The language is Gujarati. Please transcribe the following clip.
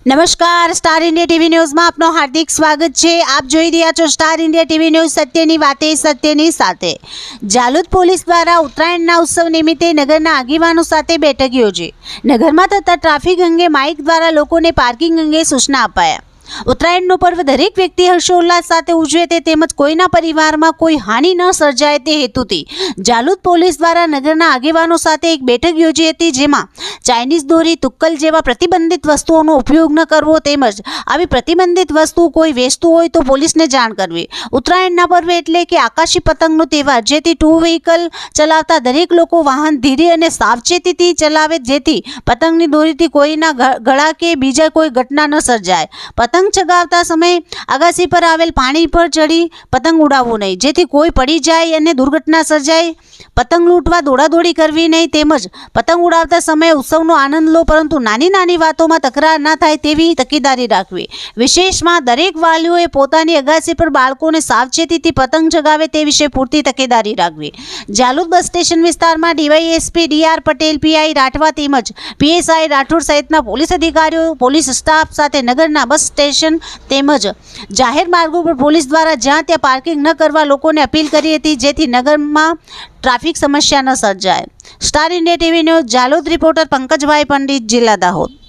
નમસ્કાર, સ્ટાર ઇન્ડિયા ટીવી ન્યૂઝમાં આપનું હાર્દિક સ્વાગત છે। આપ જોઈ રહ્યા છો સ્ટાર ઇન્ડિયા ટીવી ન્યૂઝ, સત્યની વાતે સત્યની સાથે। જાલોદ પોલીસ દ્વારા ઉત્તરાયણના ઉત્સવ નિમિત્તે નગરના આગેવાનો સાથે બેઠક યોજી। નગરમાં થતા ટ્રાફિક અંગે માઇક દ્વારા લોકોને પાર્કિંગ અંગે સૂચના અપાયા। ઉત્તરાયણનો પર્વ દરેક વ્યક્તિ હર્ષોલ્લાસ સાથે ઉજવે તે તેમજ કોઈના પરિવારમાં કોઈ હાનિ ન સર્જાય તે હેતુથી જાલોદ પોલીસ દ્વારા નગરના આગેવાનો સાથે એક બેઠક યોજી હતી, જેમાં ચાઇનીઝ દોરી, તુક્કલ જેવા પ્રતિબંધિત વસ્તુઓનો ઉપયોગ ન કરવો તેમજ આવી પ્રતિબંધિત વસ્તુ કોઈ વેચતું હોય તો પોલીસને જાણ કરવી। ઉત્તરાયણના પર્વ એટલે કે આકાશી પતંગનો તહેવાર, જેથી ટુ વ્હીકલ ચલાવતા દરેક લોકો વાહન ધીરે અને સાવચેતીથી ચલાવે, જેથી પતંગની દોરીથી કોઈના ગળા કે બીજા કોઈ ઘટના ન સર્જાય। પતંગ ચગાવતા સમયે અગાસી પર આવેલ પાણી પર ચડી પતંગ ઉડાવવું નહીં, જેથી કોઈ પડી જાય અને દુર્ઘટના સર્જાય। પતંગ લૂંટવા દોડાદોડી કરવી નહીં તેમજ પતંગ ઉડાવતા સમયે ઉત્સવનો આનંદ લો, પરંતુ નાની નાની વાતોમાં તકરાર ન થાય તેવી તકેદારી રાખવી। વિશેષમાં દરેક વાલીઓએ પોતાની અગાસી પર બાળકોને સાવચેતીથી પતંગ ચગાવે તે વિશે પૂરતી તકેદારી રાખવી। જાલોદ બસ સ્ટેશન વિસ્તારમાં DYSP DR Patel, PI Rathwa તેમજ પીએસઆઈ રાઠોડ સહિતના પોલીસ અધિકારીઓ, પોલીસ સ્ટાફ સાથે નગરના બસ સ્ટેશન તેમજ જાહેર માર્ગો પર પોલીસ દ્વારા જ્યાં ત્યાં પાર્કિંગ ન કરવા લોકોને અપીલ કરી હતી, જેથી નગરમાં ટ્રાફિક સમસ્યા ન સર્જાય। Star India TV news Jhalod reporter Pankajbhai Pandit, જિલ્લા દાહોદ।